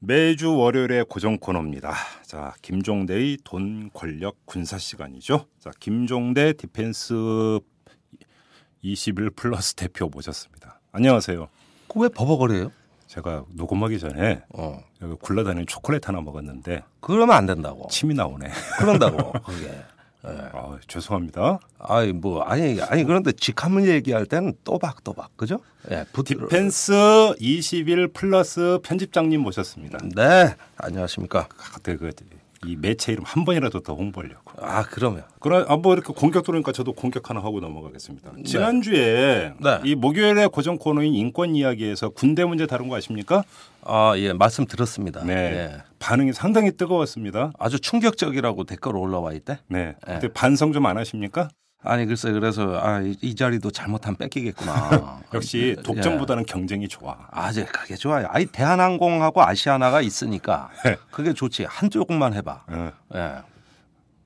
매주 월요일에 고정 코너입니다. 자, 김종대의 돈, 권력, 군사 시간이죠. 자, 김종대 디펜스 21 플러스 대표 모셨습니다. 안녕하세요. 왜 버벅거려요? 제가 녹음하기 전에 여기 굴러다니는 초콜릿 하나 먹었는데 그러면 안 된다고. 침이 나오네. 그런다고 그게. 죄송합니다. 아니 그런데 직함을 얘기할 때는 또박또박 그죠? 예, 디펜스 21 플러스 편집장님 모셨습니다. 네, 안녕하십니까. 이 매체 이름 한 번이라도 더 홍보하려고. 그러면. 뭐 이렇게 공격 들어오니까 저도 공격 하나 하고 넘어가겠습니다. 지난주에 이 목요일에 고정 코너인 인권 이야기에서 군대 문제 다룬 거 아십니까? 예, 말씀 들었습니다. 네. 예. 반응이 상당히 뜨거웠습니다. 아주 충격적이라고 댓글 올라와 있대. 네. 근데 반성 좀 안 하십니까? 아니 글쎄 그래서 이 자리도 잘못하면 뺏기겠구나. 역시 독점보다는 경쟁이 좋아. 그게 좋아요. 대한항공하고 아시아나가 있으니까 그게 좋지. 한쪽만 해봐. 예.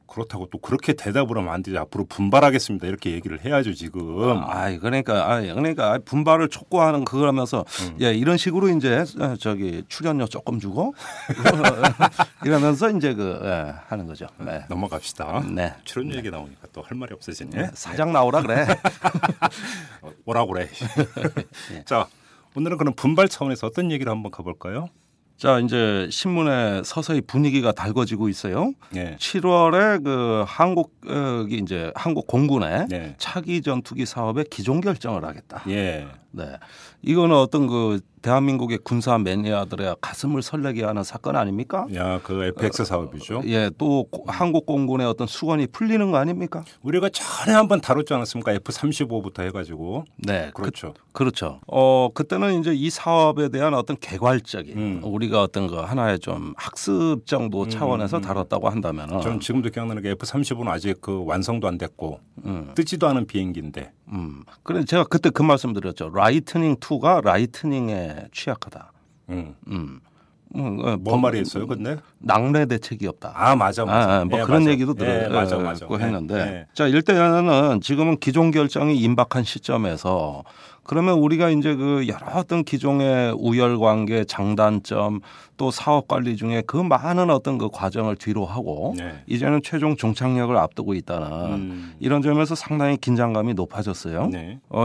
그렇다고 또 그렇게 대답을 하면 안 되지. 앞으로 분발하겠습니다. 이렇게 얘기를 해야죠 지금. 그러니까 분발을 촉구하는 그러면서 이런 식으로 이제 출연료 조금 주고 이러면서 이제 하는 거죠. 네. 넘어갑시다. 네. 출연료 얘기 나오니까 또 할 말이 없어지네. 사장 나오라 그래. 오라고 그래. 자, 오늘은 그럼 분발 차원에서 어떤 얘기를 한번 가볼까요? 자, 이제 신문에 서서히 분위기가 달궈지고 있어요. 네. 7월에 한국이 이제 한국 공군의 차기 전투기 사업의 기종 결정을 하겠다. 예. 네. 이거는 어떤 대한민국의 군사 매니아들의 가슴을 설레게 하는 사건 아닙니까? 그 FX 사업이죠. 예, 또 한국 공군의 어떤 수건이 풀리는 거 아닙니까? 우리가 전에 한번 다뤘지 않았습니까? F-35부터 해가지고. 네, 그렇죠. 그렇죠. 그때는 이제 이 사업에 대한 어떤 개괄적인 우리가 어떤 하나의 좀 학습 정도 차원에서 다뤘다고 한다면은. 저는 지금도 기억나는 게 F-35는 아직 완성도 안 됐고 뜨지도 않은 비행기인데. 그래 제가 그때 그 말씀드렸죠. 라이트닝 2가 라이트닝에 취약하다. 뭔 말이 있어요, 근데? 낙뢰 대책이 없다. 맞아. 그런 얘기도 들었고 했는데. 자, 일단은 지금은 기종 결정이 임박한 시점에서 그러면 우리가 이제 여러 어떤 기종의 우열 관계, 장단점 또 사업 관리 중에 많은 어떤 과정을 뒤로 하고 이제는 최종 종착역을 앞두고 있다는 이런 점에서 상당히 긴장감이 높아졌어요.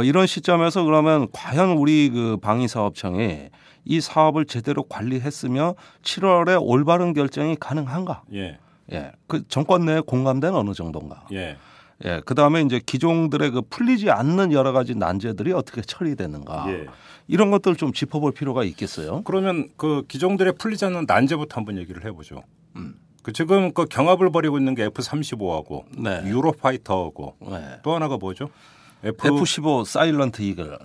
이런 시점에서 그러면 과연 우리 방위사업청이 이 사업을 제대로 관리했으며 7월에 올바른 결정이 가능한가? 그 정권 내에 공감대는 어느 정도인가? 그다음에 이제 기종들의 풀리지 않는 여러 가지 난제들이 어떻게 처리되는가? 이런 것들 좀 짚어볼 필요가 있겠어요. 그러면 기종들의 풀리지 않는 난제부터 한번 얘기를 해보죠. 지금 경합을 벌이고 있는 게 F-35하고 유로파이터하고 또 하나가 뭐죠? F-15 사일런트 이글.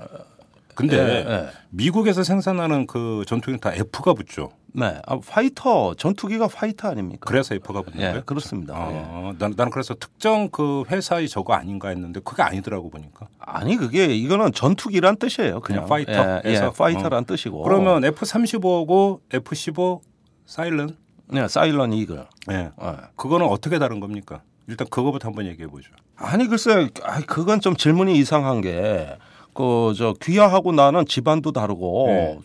근데 미국에서 생산하는 전투기는 다 F가 붙죠. 네, 파이터 전투기가 파이터 아닙니까? 그래서 F가 붙는 거예요? 그렇습니다. 나는 그래서 특정 회사의 저거 아닌가 했는데 그게 아니더라고 보니까. 이거는 전투기란 뜻이에요. 그냥 파이터. 파이터란 뜻이고. 그러면 F-35하고 F-15 사일런? 네, 사일런 이글. 그거는 어떻게 다른 겁니까? 일단 그거부터 한번 얘기해 보죠. 글쎄, 그건 좀 질문이 이상한 게. 귀하하고 나는 집안도 다르고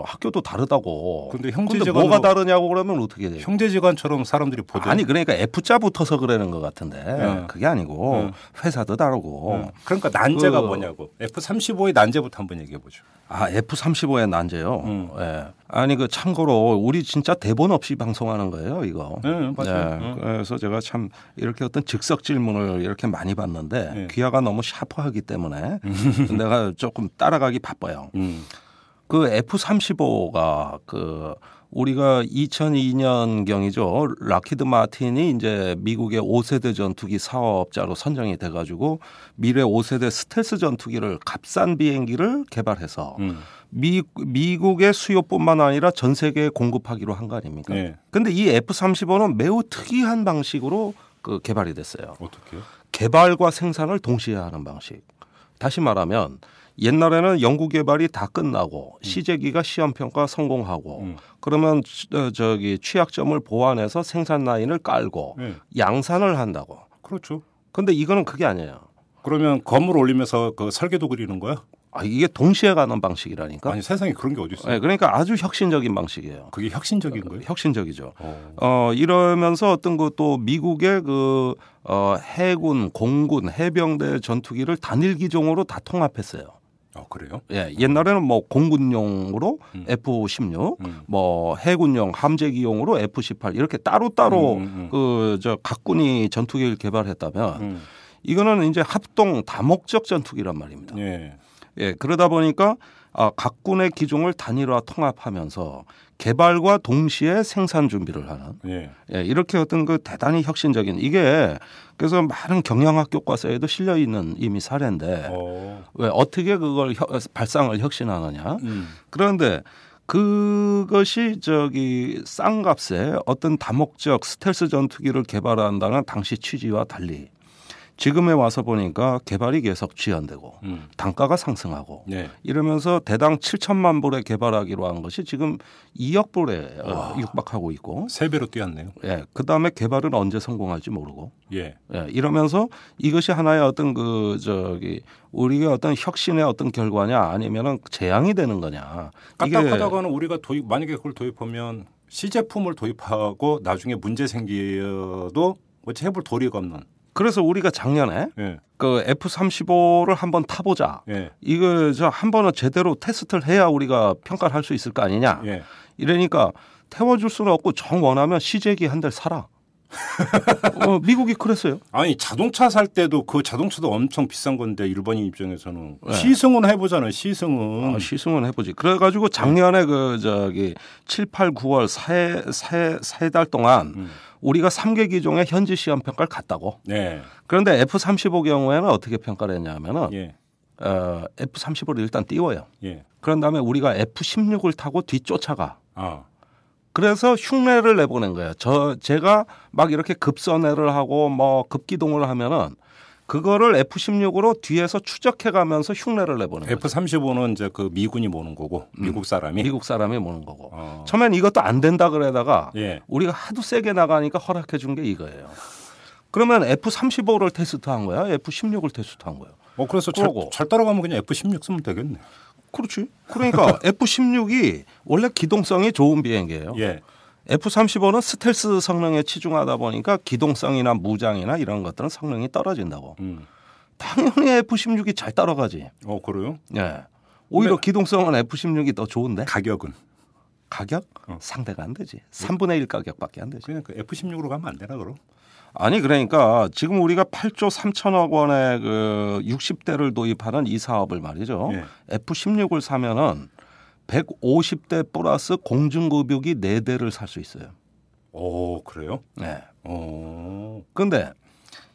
학교도 다르다고. 근데 뭐가 다르냐고 그러면 어떻게 돼요? 형제지간처럼 사람들이 보도. 그러니까 F자 붙어서 그러는 것 같은데 그게 아니고 회사도 다르고. 그러니까 난제가 뭐냐고. F-35의 난제부터 한번 얘기해 보죠. F-35의 난제요. 참고로 우리 진짜 대본 없이 방송하는 거예요, 이거. 맞아요. 그래서 제가 참 이렇게 어떤 즉석 질문을 이렇게 많이 받는데 귀하가 너무 샤프하기 때문에 내가 조금 따라가기 바빠요. F-35가 우리가 2002년경이죠. 락히드 마틴이 이제 미국의 5세대 전투기 사업자로 선정이 돼가지고 미래 5세대 스텔스 전투기를 값싼 비행기를 개발해서 미국의 수요뿐만 아니라 전 세계에 공급하기로 한 거 아닙니까? 근데 이 F-35는 매우 특이한 방식으로 개발이 됐어요. 어떻게요? 개발과 생산을 동시에 하는 방식. 다시 말하면 옛날에는 연구 개발이 다 끝나고 시제기가 시험 평가 성공하고 그러면 취약점을 보완해서 생산 라인을 깔고 양산을 한다고. 그렇죠. 근데 이거는 그게 아니에요. 그러면 검을 올리면서 설계도 그리는 거야? 이게 동시에 가는 방식이라니까. 아니 세상에 그런 게 어디 있어요? 네, 그러니까 아주 혁신적인 방식이에요. 그게 혁신적인 거예요? 혁신적이죠. 이러면서 어떤 또 미국의 그 해군, 공군, 해병대 전투기를 단일 기종으로 다 통합했어요. 그래요? 예, 옛날에는 뭐 공군용으로 F-16, 뭐 해군용 함재기용으로 F-18 이렇게 따로따로 각 군이 전투기를 개발했다면 이거는 이제 합동 다목적 전투기란 말입니다. 예, 그러다 보니까 각 군의 기종을 단일화 통합하면서 개발과 동시에 생산 준비를 하는 예, 이렇게 어떤 그 대단히 혁신적인 이게 그래서 많은 경영학 교과서에도 실려 있는 이미 사례인데 왜 어떻게 그걸 발상을 혁신하느냐. 그런데 그것이 싼 값에 어떤 다목적 스텔스 전투기를 개발한다는 당시 취지와 달리 지금에 와서 보니까 개발이 계속 지연되고 단가가 상승하고 이러면서 대당 7천만 불에 개발하기로 한 것이 지금 2억 불에 육박하고 있고 3배로 뛰었네요. 예, 그다음에 개발은 언제 성공할지 모르고 이러면서 이것이 하나의 어떤 우리가 어떤 혁신의 어떤 결과냐 아니면은 재앙이 되는 거냐. 까딱하다가는 우리가 만약에 그걸 도입하면 시제품을 도입하고 나중에 문제 생겨도 어찌 해볼 도리가 없는. 그래서 우리가 작년에 그 F-35를 한번 타보자. 이거 한 번은 제대로 테스트를 해야 우리가 평가를 할 수 있을 거 아니냐. 이러니까 태워줄 수는 없고 정 원하면 시제기 한 대 사라. 미국이 그랬어요. 아니 자동차 살 때도 그 자동차도 엄청 비싼 건데 일본인 입장에서는 시승은 해보잖아요. 시승은 해보지. 그래가지고 작년에 7, 8, 9월 세 달 동안 우리가 3개 기종의 현지 시험 평가를 갔다고. 그런데 F-35 경우에는 어떻게 평가를 했냐면은 F-35를 일단 띄워요. 그런 다음에 우리가 F-16을 타고 뒤쫓아가. 그래서 흉내를 내보낸 거예요. 제가 막 이렇게 급선회를 하고 뭐 급기동을 하면은 그거를 F-16으로 뒤에서 추적해가면서 흉내를 내보는 거예요. F-35는 이제 그 미군이 모는 거고 미국 사람이 모는 거고. 처음엔 이것도 안 된다 그러다가 우리가 하도 세게 나가니까 허락해 준 게 이거예요. 그러면 F-35를 테스트한 거야, F-16을 테스트한 거예요. 그래서 잘 따라가면 그냥 F-16 쓰면 되겠네. 그렇지. 그러니까 F-16이 원래 기동성이 좋은 비행기예요. F-35는 스텔스 성능에 치중하다 보니까 기동성이나 무장이나 이런 것들은 성능이 떨어진다고. 당연히 F-16이 잘 따라가지. 그래요? 오히려 기동성은 F-16이 더 좋은데. 가격은? 가격? 상대가 안 되지. 3분의 1 가격밖에 안 되지. 그냥 F-16으로 가면 안 되나 그럼? 아니 그러니까 지금 우리가 8조 3천억 원의 그 60대를 도입하는 이 사업을 말이죠. F-16을 사면은 150대 플러스 공중급유기 4대를 살 수 있어요. 그래요? 네. 그런데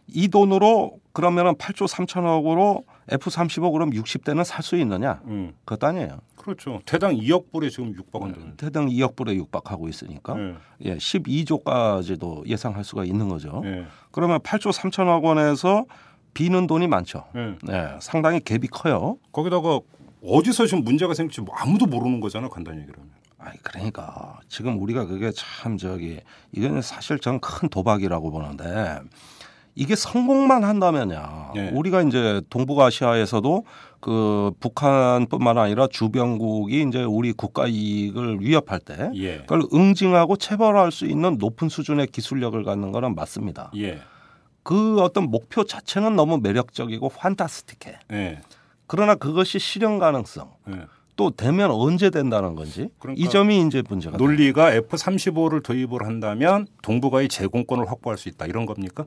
이 돈으로 그러면은 8조 3천억으로 F-35 그럼 60대는 살 수 있느냐? 그것도 아니에요. 그렇죠. 대당 2억 불에 지금 육박한다는. 대당 2억 불에 육박하고 있으니까 12조까지도 예상할 수가 있는 거죠. 그러면 8조 3천억 원에서 비는 돈이 많죠. 상당히 갭이 커요. 거기다가 어디서 지금 문제가 생길지 아무도 모르는 거잖아, 간단히 얘기하면. 그러니까 지금 우리가 그게 참 이건 사실 전 큰 도박이라고 보는데 이게 성공만 한다면야 우리가 이제 동북아시아에서도 그 북한뿐만 아니라 주변국이 이제 우리 국가 이익을 위협할 때 그걸 응징하고 체벌할 수 있는 높은 수준의 기술력을 갖는 거는 맞습니다. 그 어떤 목표 자체는 너무 매력적이고 판타스틱해. 그러나 그것이 실현 가능성 또 되면 언제 된다는 건지 그러니까 이 점이 이제 문제가 논리가 F-35를 도입을 한다면 동북아의 제공권을 확보할 수 있다 이런 겁니까?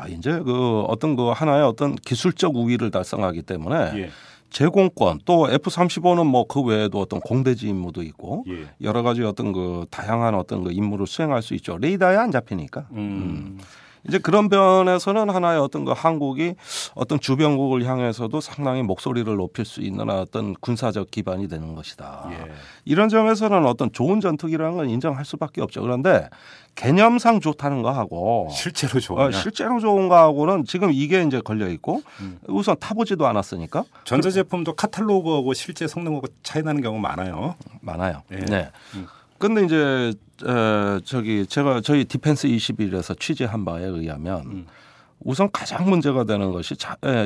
이제 그 어떤 그 하나의 어떤 기술적 우위를 달성하기 때문에 제공권 또 F-35는 뭐 그 외에도 어떤 공대지 임무도 있고 여러 가지 어떤 그 다양한 어떤 그 임무를 수행할 수 있죠. 레이더에 안 잡히니까. 이제 그런 면에서는 하나의 어떤 그 한국이 어떤 주변국을 향해서도 상당히 목소리를 높일 수 있는 어떤 군사적 기반이 되는 것이다. 이런 점에서는 어떤 좋은 전투기라는 건 인정할 수밖에 없죠. 그런데 개념상 좋다는 거하고 실제로 좋은 거하고는 지금 이게 이제 걸려 있고 우선 타보지도 않았으니까 전자 제품도 카탈로그하고 실제 성능하고 차이 나는 경우 많아요. 네. 근데 이제 제가 저희 디펜스 21에서 취재한 바에 의하면 우선 가장 문제가 되는 것이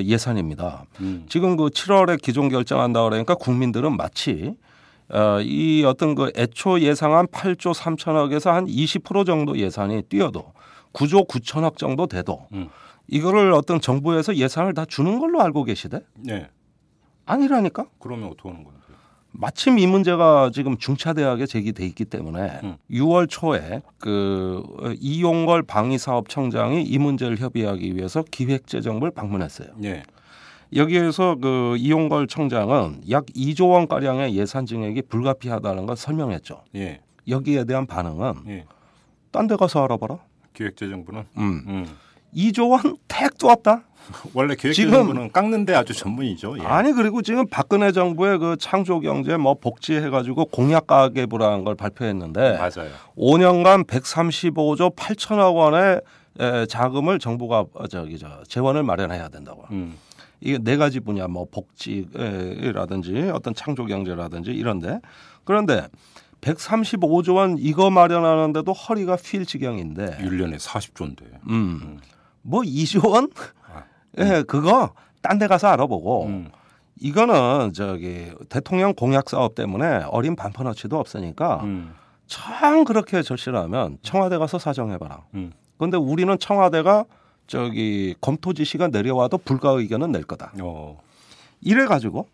예산입니다. 지금 그 7월에 기존 결정한다 그러니까 국민들은 마치 이 어떤 그 애초 예상한 8조 3천억에서 한 20% 정도 예산이 뛰어도 9조 9천억 정도 돼도 이거를 어떤 정부에서 예산을 다 주는 걸로 알고 계시대? 네. 아니라니까? 그러면 어떻게 하는 건데? 마침 이 문제가 지금 중차대하게 제기돼 있기 때문에 6월 초에 그 이용걸 방위사업청장이 이 문제를 협의하기 위해서 기획재정부를 방문했어요. 네. 여기에서 그 이용걸 청장은 약 2조 원 가량의 예산 증액이 불가피하다는 걸 설명했죠. 예. 여기에 대한 반응은 예. 딴 데 가서 알아봐라. 기획재정부는 2조 원 택도 없다. 원래 기획재정부는 깎는데 아주 전문이죠. 예. 아니 그리고 지금 박근혜 정부의 그 창조경제 뭐 복지해가지고 공약 가계부라는 걸 발표했는데 맞아요. 5년간 135조 8천억 원의 자금을 정부가 재원을 마련해야 된다고. 이게 네 가지 분야 뭐 복지라든지 어떤 창조경제라든지 이런데 그런데 135조 원 이거 마련하는데도 허리가 휠 지경인데 1년에 40조인데. 뭐 2조 원? 예, 그거 딴 데 가서 알아보고 이거는 대통령 공약 사업 때문에 어린 반퍼너치도 없으니까 참 그렇게 절실하면 청와대 가서 사정해봐라. 그런데 우리는 청와대가 검토 지시가 내려와도 불가 의견은 낼 거다. 이래가지고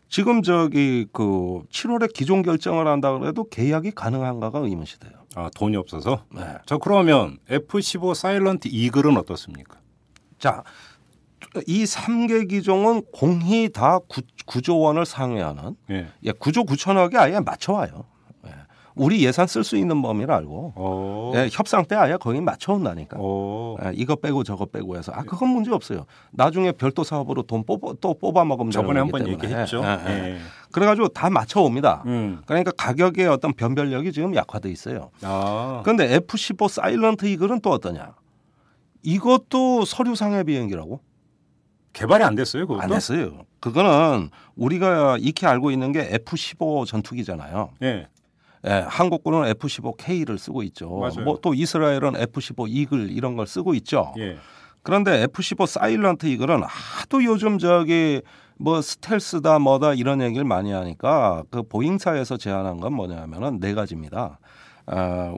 지금 그 7월에 기존 결정을 한다 그래도 계약이 가능한가가 의문시돼요. 아 돈이 없어서? 네. 자 그러면 F-15 사일런트 이글은 어떻습니까? 자, 이 3개 기종은 공히 다 9조 원을 상회하는 9조 9천억이 아예 맞춰와요. 우리 예산 쓸 수 있는 범위를 알고 협상 때 아예 거기 맞춰온다니까. 이거 빼고 저거 빼고 해서 그건 문제 없어요. 나중에 별도 사업으로 돈 또 뽑아 먹으면 저번에 되는 한번 거기 때문에. 얘기했죠. 그래가지고 다 맞춰옵니다. 그러니까 가격의 어떤 변별력이 지금 약화돼 있어요. 그런데 F-15 사일런트 이글은 또 어떠냐? 이것도 서류상의 비행기라고? 개발이 안 됐어요, 그것도? 안 됐어요. 그거는 우리가 익히 알고 있는 게 F-15 전투기잖아요. 한국군은 F-15K를 쓰고 있죠. 뭐 또 이스라엘은 F-15 이글 이런 걸 쓰고 있죠. 그런데 F-15 사일런트 이글은 하도 요즘 뭐 스텔스다 뭐다 이런 얘기를 많이 하니까 그 보잉사에서 제안한 건 뭐냐면은 네 가지입니다.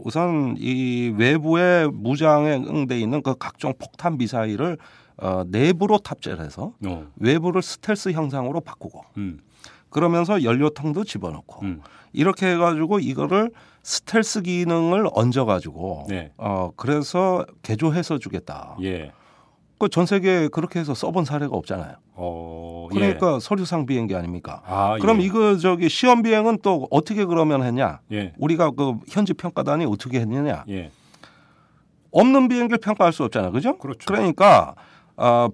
우선 이 외부에 무장에 응돼 있는 그 각종 폭탄 미사일을 내부로 탑재를 해서 외부를 스텔스 형상으로 바꾸고 그러면서 연료통도 집어넣고 이렇게 해가지고 이거를 스텔스 기능을 얹어가지고 그래서 개조해서 주겠다. 그 전 세계에 그렇게 해서 써본 사례가 없잖아요. 그러니까 서류상 비행기 아닙니까? 그럼 이거 시험 비행은 또 어떻게 그러면 했냐? 우리가 그 현지 평가단이 어떻게 했느냐? 없는 비행기를 평가할 수 없잖아요, 그죠? 그렇죠. 그러니까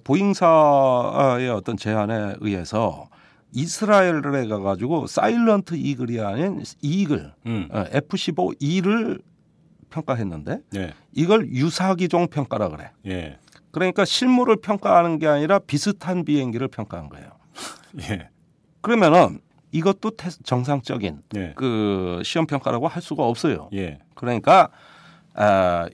보잉사의 어떤 제안에 의해서 이스라엘에 가가지고 사일런트 이글이 아닌 이글 F-15E를 평가했는데 이걸 유사기종 평가라 그래. 그러니까 실물을 평가하는 게 아니라 비슷한 비행기를 평가한 거예요. 그러면은 이것도 정상적인 그 시험 평가라고 할 수가 없어요. 그러니까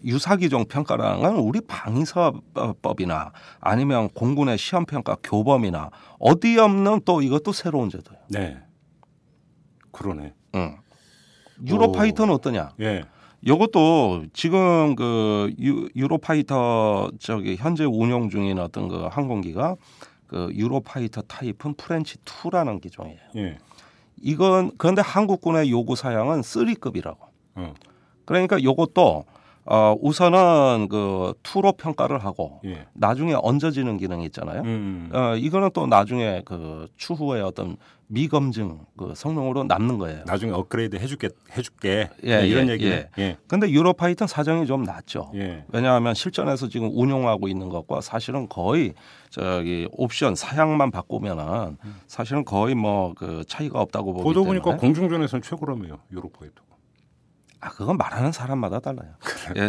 유사기종 평가라는 건 우리 방위사업법이나 아니면 공군의 시험 평가 교범이나 어디 없는 또 이것도 새로운 제도예요. 그러네. 유로파이터는 어떠냐? 이것도 지금 그 유로파이터 현재 운용 중인 어떤 그 항공기가 그 유로파이터 타입은 프렌치 2라는 기종이에요. 이건 그런데 한국군의 요구 사양은 3급이라고. 그러니까 이것도 우선은 그 투로 평가를 하고 나중에 얹어지는 기능이 있잖아요. 이거는 또 나중에 그 추후에 어떤 미검증 그 성능으로 남는 거예요. 나중에 업그레이드 해줄게. 이런 얘기네. 근데 유로파이터는 사정이 좀 낫죠. 왜냐하면 실전에서 지금 운용하고 있는 것과 사실은 거의 옵션 사양만 바꾸면은 사실은 거의 뭐 그 차이가 없다고 보기 때문에. 보도 보니까 공중전에서는 최고라며요, 유로파이터. 그건 말하는 사람마다 달라요.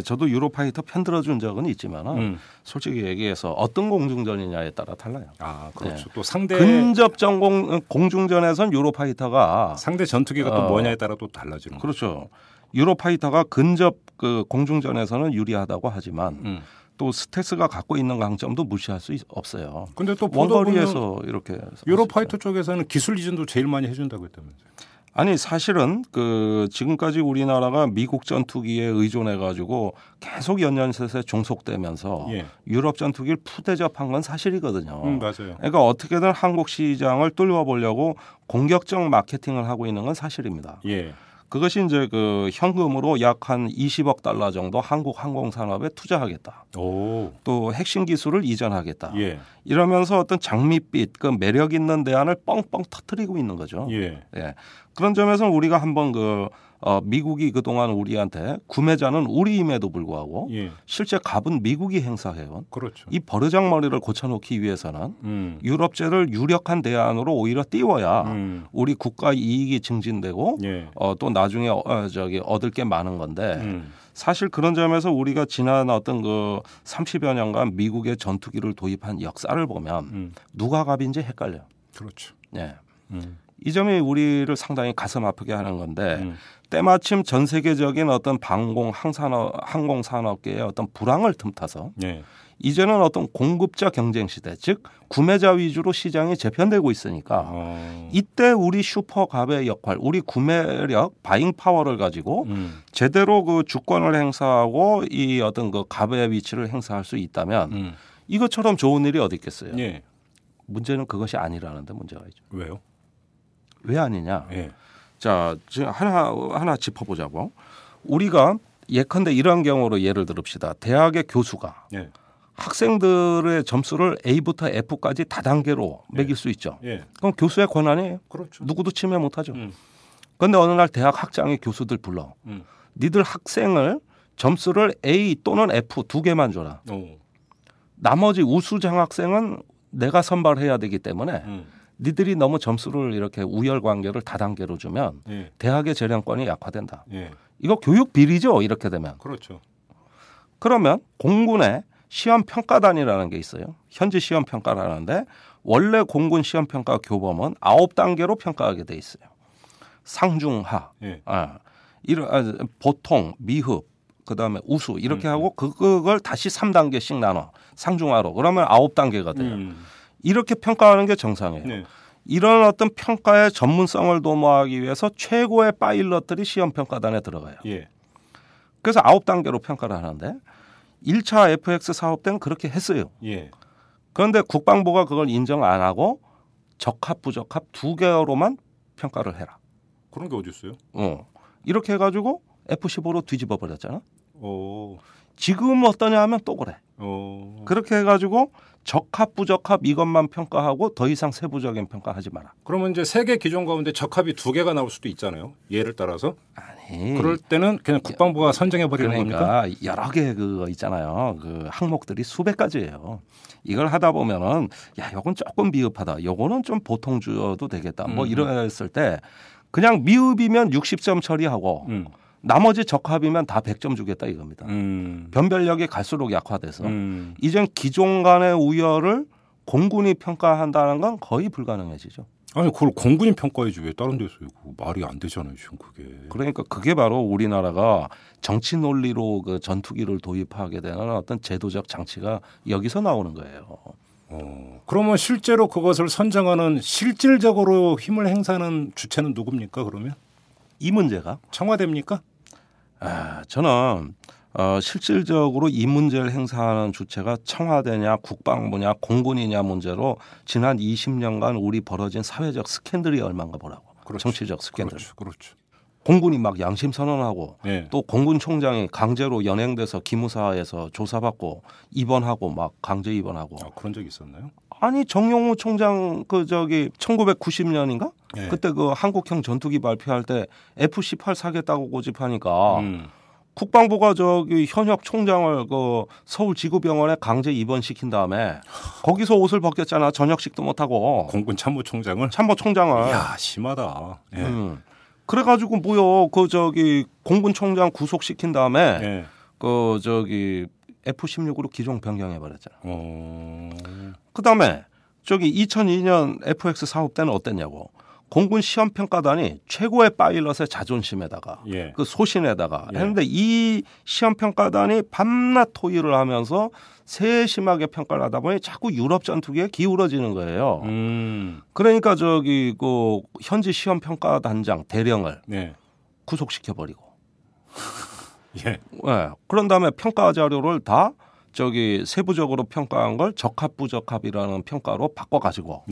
저도 유로파이터 편들어준 적은 있지만은 솔직히 얘기해서 어떤 공중전이냐에 따라 달라요. 그렇죠. 또 상대 근접 전공 공중전에선 유로파이터가 상대 전투기가 또 뭐냐에 따라 또 달라지는 거죠. 그렇죠. 유로파이터가 근접 그 공중전에서는 유리하다고 하지만 또 스텔스가 갖고 있는 강점도 무시할 수 없어요. 근데 또 원거리에서 이렇게 유로파이터 쪽에서는 기술 이전도 제일 많이 해준다고 했다면서요. 아니 사실은 그 지금까지 우리나라가 미국 전투기에 의존해 가지고 계속 연년셋에 종속되면서 예. 유럽 전투기를 푸대접한 건 사실이거든요. 맞아요. 그러니까 어떻게든 한국 시장을 뚫어보려고 공격적 마케팅을 하고 있는 건 사실입니다. 예. 그것이 이제 그 현금으로 약 한 20억 달러 정도 한국 항공산업에 투자하겠다. 오. 또 핵심 기술을 이전하겠다. 예. 이러면서 어떤 장밋빛 그 매력 있는 대안을 뻥뻥 터뜨리고 있는 거죠. 예. 예. 그런 점에서 우리가 한번 미국이 그동안 우리한테 구매자는 우리임에도 불구하고 예. 실제 값은 미국이 행사해온 그렇죠. 이 버르장머리를 고쳐놓기 위해서는 유럽제를 유력한 대안으로 오히려 띄워야 우리 국가 이익이 증진되고 예. 또 나중에 얻을 게 많은 건데 사실 그런 점에서 우리가 지난 어떤 그 30여 년간 미국의 전투기를 도입한 역사를 보면 누가 갑인지 헷갈려. 그렇죠. 예. 이 점이 우리를 상당히 가슴 아프게 하는 건데 때마침 전 세계적인 어떤 항공 산업계의 어떤 불황을 틈타서 네. 이제는 어떤 공급자 경쟁 시대, 즉 구매자 위주로 시장이 재편되고 있으니까 이때 우리 슈퍼갑의 역할, 우리 구매력, 바잉 파워를 가지고 제대로 그 주권을 행사하고 이 어떤 그 갑의 위치를 행사할 수 있다면 이것처럼 좋은 일이 어디 있겠어요? 네. 문제는 그것이 아니라는데 문제가 있죠. 왜요? 왜 아니냐? 네. 자, 지금 하나 짚어보자고. 우리가 예컨대 이런 경우로 예를 들읍시다. 대학의 교수가 네. 학생들의 점수를 A부터 F까지 다단계로 매길 수 있죠. 네. 그럼 교수의 권한이에요. 그렇죠. 누구도 침해 못하죠. 그런데 어느 날 대학 학장이 교수들 불러. 니들 학생을 점수를 A 또는 F 2개만 줘라. 나머지 우수 장학생은 내가 선발해야 되기 때문에 니들이 너무 점수를 이렇게 우열 관계를 다단계로 주면 예. 대학의 재량권이 약화된다. 예. 이거 교육 비리죠. 이렇게 되면. 그렇죠. 그러면 공군의 시험평가단이라는 게 있어요. 현지 시험평가라는데 원래 공군 시험평가 교범은 9단계로 평가하게 돼 있어요. 상중하, 예. 보통, 미흡, 그다음에 우수 이렇게 하고 그걸 다시 3단계씩 나눠 상중하로. 그러면 9단계가 돼요. 이렇게 평가하는 게 정상이에요. 네. 이런 어떤 평가의 전문성을 도모하기 위해서 최고의 파일럿들이 시험평가단에 들어가요. 예. 그래서 9단계로 평가를 하는데 1차 FX 사업 때는 그렇게 했어요. 예. 그런데 국방부가 그걸 인정 안 하고 적합 부적합 2개로만 평가를 해라. 그런 게 어디 있어요? 이렇게 해가지고 F-15로 뒤집어 버렸잖아. 오. 지금 어떠냐 하면 또 그래. 오. 그렇게 해가지고 적합 부적합 이것만 평가하고 더 이상 세부적인 평가하지 마라. 그러면 이제 3개 기종 가운데 적합이 2개가 나올 수도 있잖아요. 예를 따라서. 아니. 그럴 때는 그냥 국방부가 선정해 버리는 그러니까 겁니까? 여러 개 그거 있잖아요. 그 항목들이 수백 가지예요. 이걸 하다 보면은 야, 요건 조금 미흡하다. 요거는 좀 보통 줘도 되겠다. 뭐 이랬을 때 그냥 미흡이면 60점 처리하고 나머지 적합이면 다 100점 주겠다 이겁니다. 변별력이 갈수록 약화돼서 이젠 기종 간의 우열을 공군이 평가한다는 건 거의 불가능해지죠. 아니 그걸 공군이 평가해지 왜 다른 데서 이거 말이 안 되잖아요 지금 그게. 그러니까 그게 바로 우리나라가 정치 논리로 그 전투기를 도입하게 되는 어떤 제도적 장치가 여기서 나오는 거예요. 그러면 실제로 그것을 선정하는 실질적으로 힘을 행사하는 주체는 누굽니까 그러면? 이 문제가 청와대입니까? 저는 실질적으로 이 문제를 행사하는 주체가 청와대냐 국방부냐 공군이냐 문제로 지난 20년간 우리 벌어진 사회적 스캔들이 얼마인가 보라고. 그렇죠. 정치적 스캔들. 그렇죠. 공군이 막 양심 선언하고 네. 또 공군 총장이 강제로 연행돼서 기무사에서 조사받고 입원하고 막 강제 입원하고. 그런 적이 있었나요? 아니 정용우 총장 1990년인가? 네. 그때 그 한국형 전투기 발표할 때 F-18 사겠다고 고집하니까 국방부가 현역 총장을 서울 지구병원에 강제 입원시킨 다음에 거기서 옷을 벗겼잖아. 저녁식도 못 하고. 공군 참모총장을. 야 심하다. 예. 그래가지고 공군 총장 구속시킨 다음에 F-16으로 기종 변경해 버렸잖아. 그다음에 2002년 FX 사업 때는 어땠냐고. 공군 시험평가단이 최고의 파일럿의 자존심에다가 예. 그 소신에다가 했는데 이 시험평가단이 밤낮 토의를 하면서 세심하게 평가를 하다 보니 자꾸 유럽 전투기에 기울어지는 거예요. 그러니까 저기 그 현지 시험평가단장 대령을 구속시켜버리고 예. 그런 다음에 평가 자료를 다 저기 세부적으로 평가한 걸 적합부적합이라는 평가로 바꿔가지고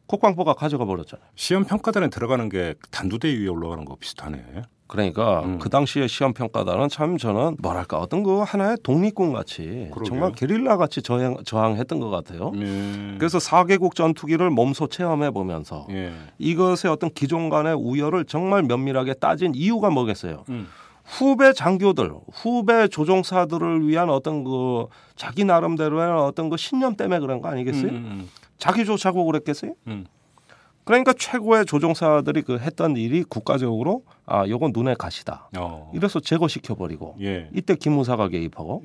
국방부가 가져가 버렸잖아요. 시험 평가단에 들어가는 게 단두대 위에 올라가는 거 비슷하네. 그러니까 그 당시에 시험 평가단은 참 저는 뭐랄까 어떤 그 하나의 독립군 같이 정말 게릴라 같이 저항했던 것 같아요. 그래서 4개국 전투기를 몸소 체험해 보면서 이것의 어떤 기종 간의 우열을 정말 면밀하게 따진 이유가 뭐겠어요? 후배 장교들, 후배 조종사들을 위한 어떤 그 자기 나름대로의 어떤 그 신념 때문에 그런 거 아니겠어요? 자기 좋자고 그랬겠어요? 그러니까 최고의 조종사들이 그 했던 일이 국가적으로 요건 눈에 가시다. 이래서 제거시켜 버리고 이때 기무사가 개입하고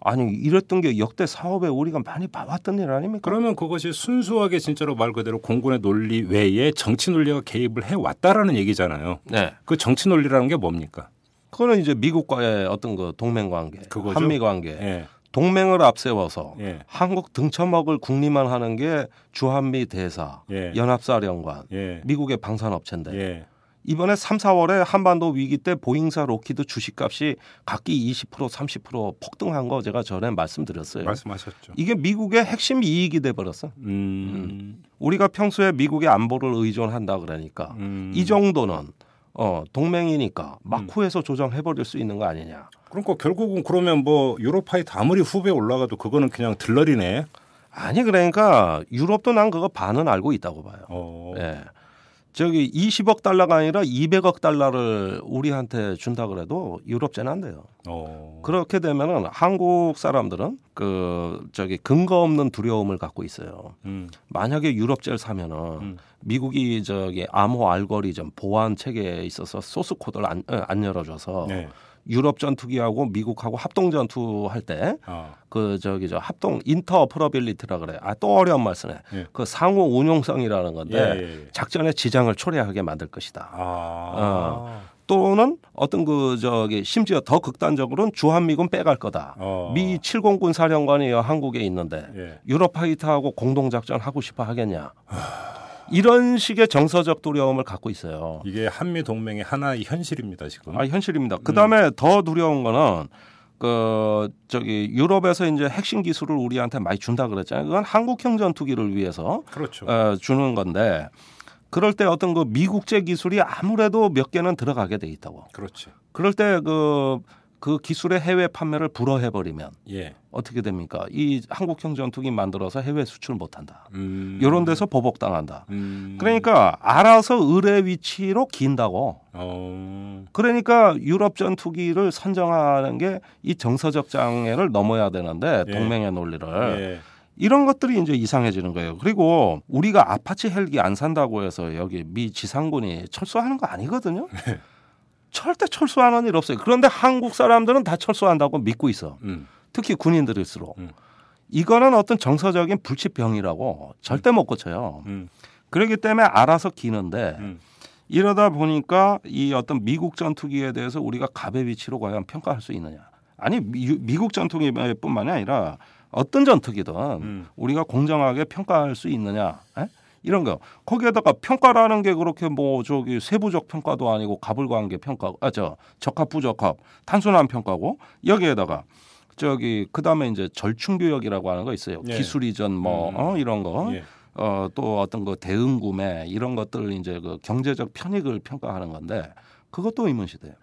아니 이랬던 게 역대 사업에 우리가 많이 봐왔던 일 아닙니까? 그러면 그것이 순수하게 진짜로 말 그대로 공군의 논리 외에 정치 논리가 개입을 해왔다라는 얘기잖아요. 그 정치 논리라는 게 뭡니까? 그거는 이제 미국과의 어떤 그 동맹 관계, 한미 관계, 동맹을 앞세워서 한국 등쳐먹을 국리만 하는 게 주한미 대사, 연합사령관, 미국의 방산업체인데 이번에 3, 4월에 한반도 위기 때 보잉사 로키드 주식값이 각기 20%, 30% 폭등한 거 제가 전에 말씀드렸어요. 말씀하셨죠. 이게 미국의 핵심 이익이 돼버렸어. 우리가 평소에 미국의 안보를 의존한다 그러니까 이 정도는 동맹이니까 막후에서 조정해버릴 수 있는 거 아니냐. 그러니까 결국은 그러면 뭐 유로파이트 아무리 후배에 올라가도 그거는 그냥 들러리네. 아니 그러니까 유럽도 난 그거 반은 알고 있다고 봐요. 저기 20억 달러가 아니라 200억 달러를 우리한테 준다 그래도 유럽제는 안 돼요. 그렇게 되면은 한국 사람들은 그 저기 근거 없는 두려움을 갖고 있어요. 만약에 유럽제를 사면은 미국이 저기 암호 알고리즘 보안 체계에 있어서 소스 코드를 안 열어줘서 유럽 전투기하고 미국하고 합동 전투할 때 그 저기 저 합동 인터오퍼러빌리티라 그래. 또 어려운 말 쓰네. 그 상호 운용성이라는 건데 작전의 지장을 초래하게 만들 것이다. 또는 어떤 그 저기 심지어 더 극단적으로는 주한미군 빼갈 거다. 미 7공군 사령관이 한국에 있는데 유럽파이터하고 공동 작전 하고 싶어 하겠냐. 이런 식의 정서적 두려움을 갖고 있어요. 이게 한미 동맹의 하나의 현실입니다, 지금. 현실입니다. 그다음에 더 두려운 거는 그 저기 유럽에서 이제 핵심 기술을 우리한테 많이 준다 그랬잖아요. 그건 한국형 전투기를 위해서 주는 건데 그럴 때 어떤 그 미국제 기술이 아무래도 몇 개는 들어가게 돼 있다고. 그렇지. 그럴 때 그 기술의 해외 판매를 불허해 버리면 어떻게 됩니까? 이 한국형 전투기 만들어서 해외 수출 못한다. 이런 데서 보복당한다. 그러니까 알아서 의뢰 위치로 긴다고. 그러니까 유럽 전투기를 선정하는 게 이 정서적 장애를 넘어야 되는데 동맹의 논리를. 이런 것들이 이제 이상해지는 거예요. 그리고 우리가 아파치 헬기 안 산다고 해서 여기 미 지상군이 철수하는 거 아니거든요. 절대 철수하는 일 없어요. 그런데 한국 사람들은 다 철수한다고 믿고 있어. 특히 군인들일수록. 이거는 어떤 정서적인 불치병이라고 절대 못 고쳐요. 그렇기 때문에 알아서 기는데 이러다 보니까 이 어떤 미국 전투기에 대해서 우리가 갑의 위치로 과연 평가할 수 있느냐. 아니 미국 전투기뿐만이 아니라 어떤 전투기든 우리가 공정하게 평가할 수 있느냐. 이런 거. 거기에다가 평가라는 게 그렇게 뭐 저기 세부적 평가도 아니고 가불관계 평가, 적합 부적합 단순한 평가고 여기에다가 저기 그다음에 이제 절충교역이라고 하는 거 있어요. 기술 이전 뭐 이런 거. 또 어떤 거 대응 구매 이런 것들 이제 그 경제적 편익을 평가하는 건데 그것도 의문시대예요.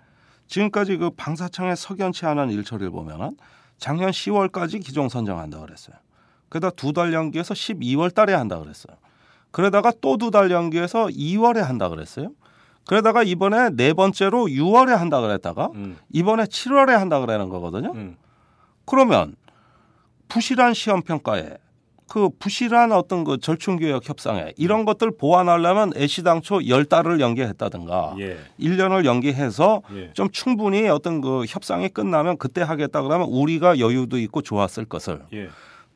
지금까지 그 방사청의 석연치 않은 일처리를 보면은 작년 10월까지 기종 선정한다 그랬어요. 그러다 2달 연기해서 12월 달에 한다 그랬어요. 그러다가 또 2달 연기해서 2월에 한다 그랬어요. 그러다가 이번에 4번째로 6월에 한다 그랬다가 이번에 7월에 한다 그러는 거거든요. 그러면 부실한 시험 평가에 그 부실한 어떤 그 절충교역 협상에 이런 것들 보완하려면 애시당초 10달을 연기했다든가 1년을 연기해서 좀 충분히 어떤 그 협상이 끝나면 그때 하겠다 그러면 우리가 여유도 있고 좋았을 것을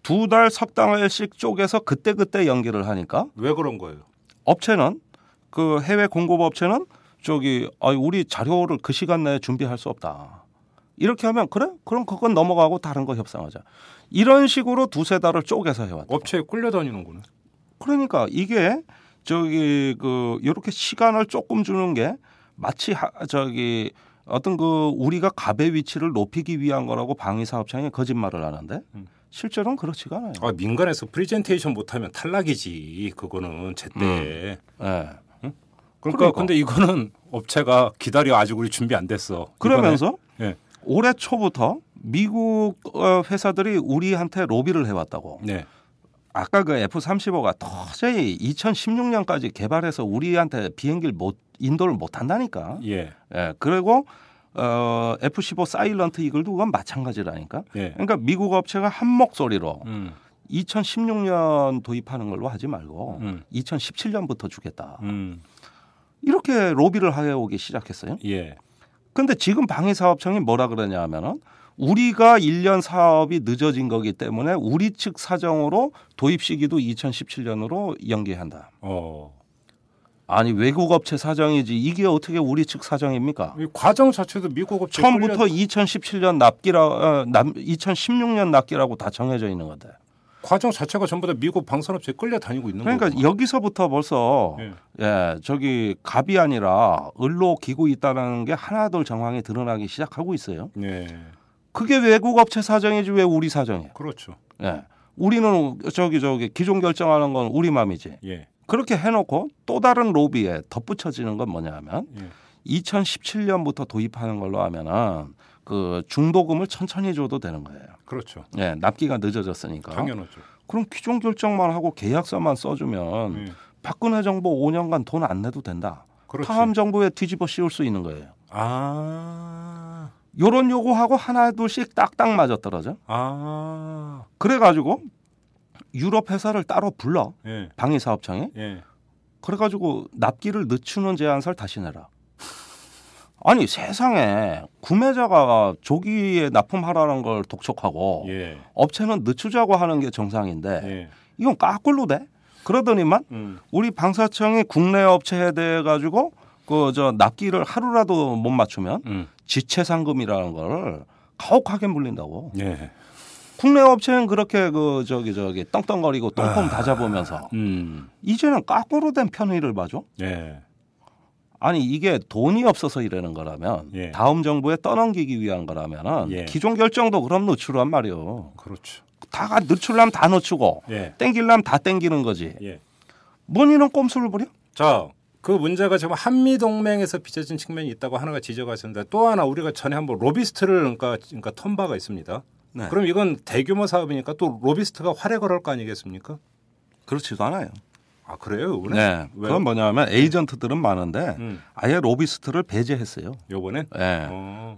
2달 석 달씩 쪼개서 그때 연기를 하니까 왜 그런 거예요? 업체는 그 해외 공급업체는 우리 자료를 그 시간 내에 준비할 수 없다. 이렇게 하면 그래? 그럼 그건 넘어가고 다른 거 협상하자. 이런 식으로 두세 달을 쪼개서 해왔다. 업체에 끌려다니는구나. 그러니까 이게 이렇게 시간을 조금 주는 게 마치 어떤 우리가 갑의 위치를 높이기 위한 거라고 방위사업청이 거짓말을 하는데 실제로는 그렇지가 않아요. 민간에서 프레젠테이션 못하면 탈락이지. 그거는 제때. 네. 응? 그러니까 근데 이거는 업체가 기다려 아직 우리 준비 안 됐어. 그러면서 네. 올해 초부터 미국 회사들이 우리한테 로비를 해왔다고. 네. 아까 그 F-35가 도저히 2016년까지 개발해서 우리한테 비행기를 인도를 못 한다니까. 예. 그리고 F-15 사일런트 이글도 그건 마찬가지라니까. 예. 그러니까 미국 업체가 한 목소리로 2016년 도입하는 걸로 하지 말고 2017년부터 주겠다. 이렇게 로비를 해오기 시작했어요. 예. 근데 지금 방위사업청이 뭐라 그러냐 하면은 우리가 1년 사업이 늦어진 거기 때문에 우리 측 사정으로 도입 시기도 2017년으로 연기한다. 아니 외국 업체 사정이지 이게 어떻게 우리 측 사정입니까? 이 과정 자체도 미국 업체 처음부터 2017년 2016년 납기라고 다 정해져 있는 건데. 과정 자체가 전부 다 미국 방산업체에 끌려다니고 있는 거고. 그러니까 여기서부터 벌써 갑이 아니라 을로 기고 있다는 게 하나둘 정황이 드러나기 시작하고 있어요. 네. 그게 외국 업체 사정이지 왜 우리 사정이에요? 그렇죠. 우리는 기존 결정하는 건 우리 맘이지. 예. 그렇게 해놓고 또 다른 로비에 덧붙여지는 건 뭐냐면 2017년부터 도입하는 걸로 하면은 그 중도금을 천천히 줘도 되는 거예요. 그렇죠. 납기가 늦어졌으니까. 당연하죠. 그럼 기존 결정만 하고 계약서만 써주면 박근혜 정부 5년간 돈 안 내도 된다. 그렇지. 다음 정부에 뒤집어 씌울 수 있는 거예요. 요런 요구하고 하나 둘씩 딱딱 맞아떨어져. 그래가지고 유럽 회사를 따로 불러. 방위사업청에. 그래가지고 납기를 늦추는 제안서를 다시 내라. 아니 세상에 구매자가 조기에 납품하라는 걸 독촉하고 업체는 늦추자고 하는 게 정상인데 이건 까꿀로 돼? 그러더니만 우리 방사청이 국내 업체에 대해 가지고 납기를 하루라도 못 맞추면 지체상금이라는 걸 가혹하게 물린다고. 국내 업체는 그렇게 떵떵거리고 똥폼 다 잡으면서 이제는 까꾸로 된 편의를 봐줘. 아니 이게 돈이 없어서 이러는 거라면 다음 정부에 떠넘기기 위한 거라면 기존 결정도 그럼 늦추란 말이요. 그렇죠. 다 늦추려면 다 늦추고 땡기려면 다 땡기는 거지. 뭔 꼼수를 부려? 자, 그 문제가 지금 한미 동맹에서 빚어진 측면이 있다고 하나가 지적하셨는데 또 하나 우리가 전에 한번 로비스트를 그러니까 턴바가 있습니다. 그럼 이건 대규모 사업이니까 또 로비스트가 활약을 할 거 아니겠습니까? 그렇지도 않아요. 그래요? 이번에? 네. 그건 뭐냐면 에이전트들은 많은데 아예 로비스트를 배제했어요. 요번엔?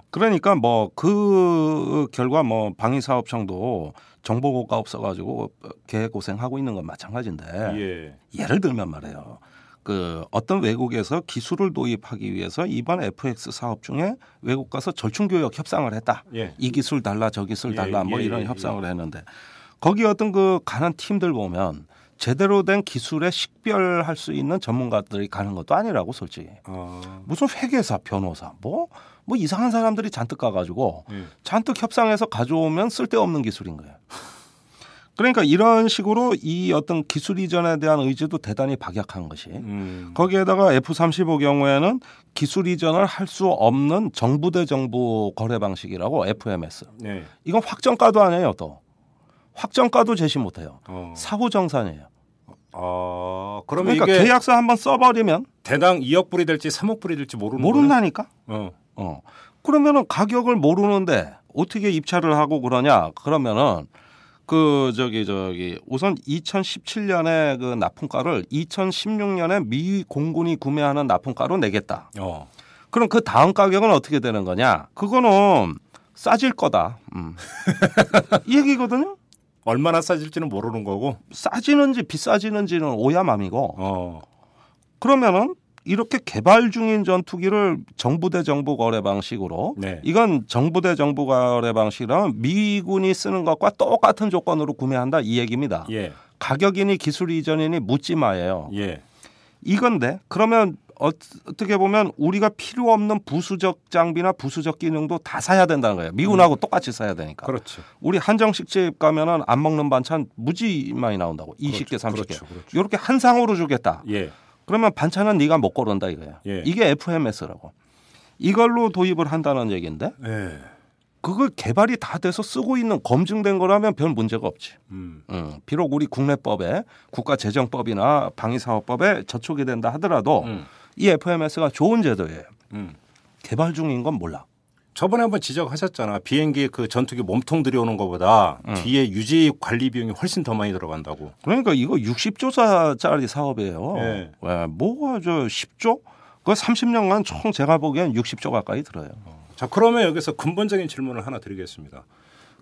그러니까 그 결과 방위사업청도 정보고가 없어가지고 개고생하고 있는 건 마찬가지인데 예를 들면 말이에요. 어떤 외국에서 기술을 도입하기 위해서 이번 FX 사업 중에 외국 가서 절충교역 협상을 했다. 이 기술 달라 저 기술 달라 이런 협상을 했는데 거기 어떤 가는 팀들 보면 제대로 된 기술에 식별할 수 있는 전문가들이 가는 것도 아니라고 솔직히. 무슨 회계사, 변호사 뭐 이상한 사람들이 잔뜩 가가지고 잔뜩 협상해서 가져오면 쓸데없는 기술인 거예요. 그러니까 이런 식으로 이 어떤 기술 이전에 대한 의지도 대단히 박약한 것이 거기에다가 F-35 경우에는 기술 이전을 할 수 없는 정부 대 정부 거래 방식이라고 FMS. 이건 확정가도 아니에요. 또 확정가도 제시 못해요. 사후정산이에요. 그러면 그러니까 이게 계약서 한번 써버리면 대당 2억 불이 될지 3억 불이 될지 모른다니까. 그러면은 가격을 모르는데 어떻게 입찰을 하고 그러냐? 그러면은 우선 2017년에 그 납품가를 2016년에 미 공군이 구매하는 납품가로 내겠다. 그럼 그 다음 가격은 어떻게 되는 거냐? 그거는 싸질 거다. 이 얘기거든요. 얼마나 싸질지는 모르는 거고 싸지는지 비싸지는지는 오야맘이고 그러면은 이렇게 개발 중인 전투기를 정부 대 정부 거래 방식으로 이건 정부 대 정부 거래 방식이라면 미군이 쓰는 것과 똑같은 조건으로 구매한다 이 얘기입니다. 가격이니 기술 이전이니 묻지 마예요. 이건데 그러면 어떻게 보면 우리가 필요 없는 부수적 장비나 부수적 기능도 다 사야 된다는 거예요. 미군하고 똑같이 사야 되니까. 그렇죠. 우리 한정식 집 가면은 안 먹는 반찬 무지 많이 나온다고. 20개, 30개. 그렇죠. 이렇게 한 상으로 주겠다. 예. 그러면 반찬은 네가 못 고른다 이거예요. 예. 이게 FMS라고. 이걸로 도입을 한다는 얘기인데 예. 그걸 개발이 다 돼서 쓰고 있는 검증된 거라면 별 문제가 없지. 비록 우리 국내법에 국가재정법이나 방위사업법에 저촉이 된다 하더라도 이 FMS가 좋은 제도예요. 개발 중인 건 몰라. 저번에 한번 지적하셨잖아. 비행기 그 전투기 몸통 들여오는 것보다 뒤에 유지 관리 비용이 훨씬 더 많이 들어간다고. 그러니까 이거 60조짜리 사업이에요. 네. 왜 뭐가 저 10조? 그 30년간 총 제가 보기엔 60조 가까이 들어요. 자, 그러면 여기서 근본적인 질문을 하나 드리겠습니다.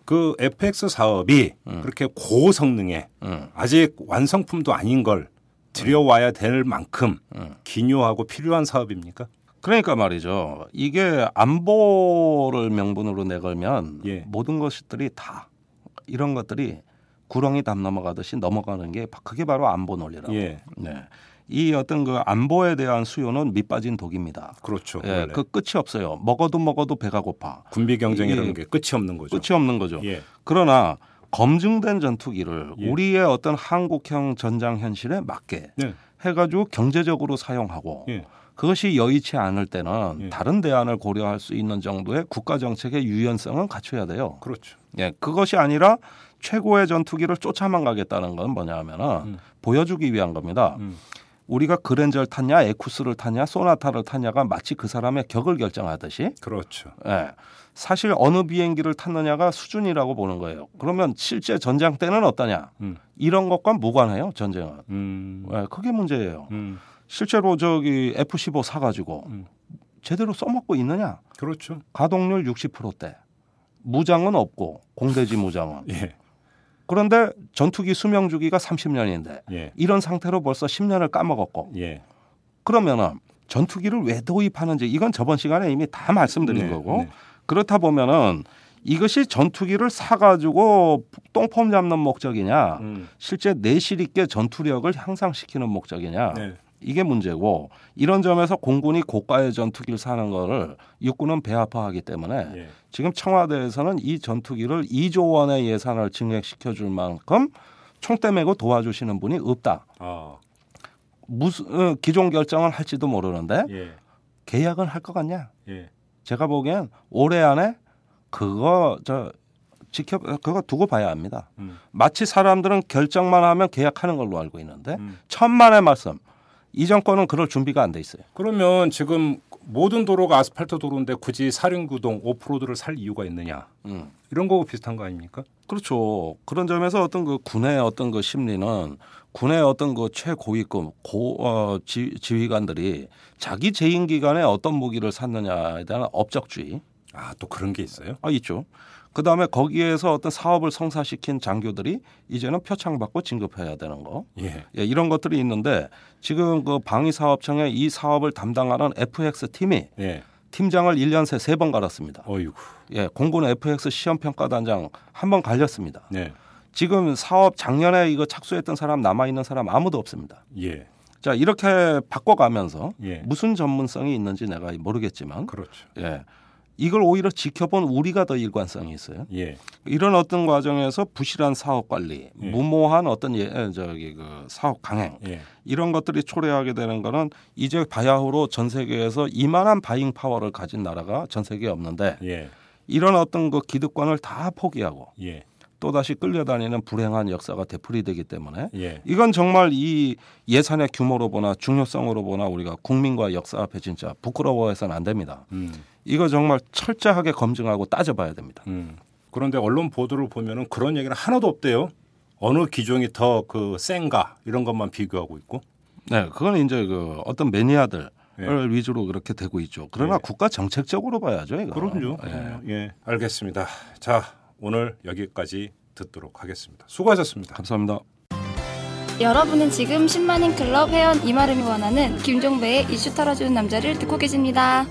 그 FX 사업이 그렇게 고성능에 아직 완성품도 아닌 걸 들여와야 될 만큼 기묘하고 필요한 사업입니까? 그러니까 말이죠. 이게 안보를 명분으로 내걸면 예. 모든 것들이 다 이런 것들이 구렁이 담 넘어가듯이 넘어가는 게 그게 바로 안보 논리라고. 예. 네. 이 어떤 그 안보에 대한 수요는 밑빠진 독입니다. 그렇죠. 예, 그 끝이 없어요. 먹어도 배가 고파. 군비 경쟁이라는 게 끝이 없는 거죠. 끝이 없는 거죠. 예. 그러나 검증된 전투기를 예. 우리의 어떤 한국형 전장 현실에 맞게 네. 해가지고 경제적으로 사용하고 예. 그것이 여의치 않을 때는 예. 다른 대안을 고려할 수 있는 정도의 국가 정책의 유연성은 갖춰야 돼요. 그렇죠. 예, 그것이 아니라 최고의 전투기를 쫓아만 가겠다는 건 뭐냐 하면은 보여주기 위한 겁니다. 우리가 그랜저를 탔냐, 에쿠스를 탔냐, 소나타를 탔냐가 마치 그 사람의 격을 결정하듯이. 그렇죠. 예, 사실 어느 비행기를 탔느냐가 수준이라고 보는 거예요. 그러면 실제 전장 때는 어떠냐? 이런 것과 무관해요, 전쟁은. 예, 그게 문제예요. 실제로 저기 F-15 사가지고 제대로 써먹고 있느냐? 그렇죠. 가동률 60%대. 무장은 없고 공대지 무장은. 예. 그런데 전투기 수명 주기가 30년인데 예. 이런 상태로 벌써 10년을 까먹었고 예. 그러면은 전투기를 왜 도입하는지 이건 저번 시간에 이미 다 말씀드린 네, 거고 네. 그렇다 보면은 이것이 전투기를 사가지고 똥폼 잡는 목적이냐 실제 내실 있게 전투력을 향상시키는 목적이냐 네. 이게 문제고 이런 점에서 공군이 고가의 전투기를 사는 거를 육군은 배아파하기 때문에 예. 지금 청와대에서는 이 전투기를 2조 원의 예산을 증액시켜 줄 만큼 총대 메고 도와주시는 분이 없다. 무슨 기존 결정을 할지도 모르는데 예. 계약은 할 것 같냐? 예. 제가 보기엔 올해 안에 그거 두고 봐야 합니다. 마치 사람들은 결정만 하면 계약하는 걸로 알고 있는데 천만의 말씀. 이 정권은 그럴 준비가 안 돼 있어요. 그러면 지금 모든 도로가 아스팔트 도로인데 굳이 사륜구동 오프로드를 살 이유가 있느냐? 이런 거하고 비슷한 거 아닙니까? 그렇죠. 그런 점에서 어떤 그 군의 어떤 그 심리는 군의 어떤 그 최고위급 지휘관들이 자기 재임 기간에 어떤 무기를 샀느냐에 대한 업적주의. 또 그런 게 있어요? 있죠. 그다음에 거기에서 어떤 사업을 성사시킨 장교들이 이제는 표창받고 진급해야 되는 거. 예. 이런 것들이 있는데 지금 그 방위사업청에 이 사업을 담당하는 FX 팀이 예. 팀장을 1년 새 3번 갈았습니다. 어이구. 예, 공군 FX 시험평가단장 한 번 갈렸습니다. 네. 지금 사업 작년에 이거 착수했던 사람 남아있는 사람 아무도 없습니다. 예. 자, 이렇게 바꿔가면서 예. 무슨 전문성이 있는지 내가 모르겠지만 그렇죠. 예. 이걸 오히려 지켜본 우리가 더 일관성이 있어요. 예. 이런 어떤 과정에서 부실한 사업 관리, 예. 무모한 어떤 사업 강행 예. 이런 것들이 초래하게 되는 거는 이제 바야흐로 전 세계에서 이만한 바잉 파워를 가진 나라가 전 세계에 없는데 예. 이런 어떤 그 기득권을 다 포기하고 예. 또다시 끌려다니는 불행한 역사가 되풀이되기 때문에 예. 이건 정말 이 예산의 규모로 보나 중요성으로 보나 우리가 국민과 역사 앞에 진짜 부끄러워해서는 안 됩니다. 이거 정말 철저하게 검증하고 따져봐야 됩니다. 그런데 언론 보도를 보면은 그런 얘기는 하나도 없대요. 어느 기종이 더 그 센가 이런 것만 비교하고 있고. 네, 그건 이제 그 어떤 매니아들 예. 위주로 그렇게 되고 있죠. 그러나 예. 국가 정책적으로 봐야죠. 이거. 그럼요. 예. 예, 알겠습니다. 자, 오늘 여기까지 듣도록 하겠습니다. 수고하셨습니다. 감사합니다. 여러분은 지금 10만인 클럽 회원 이마름이 원하는 김종배의 이슈 털어주는 남자를 듣고 계십니다.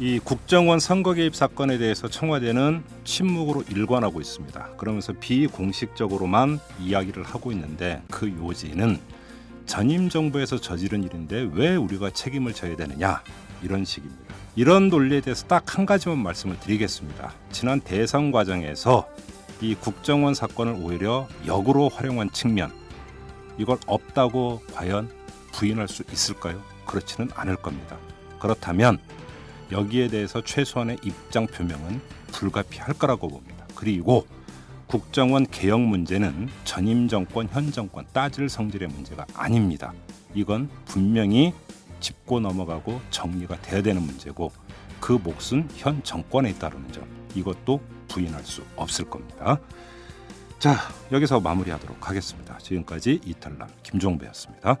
이 국정원 선거 개입 사건에 대해서 청와대는 침묵으로 일관하고 있습니다. 그러면서 비공식적으로만 이야기를 하고 있는데 그 요지는 전임 정부에서 저지른 일인데 왜 우리가 책임을 져야 되느냐 이런 식입니다. 이런 논리에 대해서 딱 한 가지만 말씀을 드리겠습니다. 지난 대선 과정에서 이 국정원 사건을 오히려 역으로 활용한 측면 이걸 없다고 과연 부인할 수 있을까요? 그렇지는 않을 겁니다. 그렇다면 여기에 대해서 최소한의 입장 표명은 불가피할 거라고 봅니다. 그리고 국정원 개혁 문제는 전임 정권, 현 정권 따질 성질의 문제가 아닙니다. 이건 분명히 짚고 넘어가고 정리가 돼야 되는 문제고 그 몫은 현 정권에 있다는 점 이것도 부인할 수 없을 겁니다. 자, 여기서 마무리하도록 하겠습니다. 지금까지 이탈남 김종배였습니다.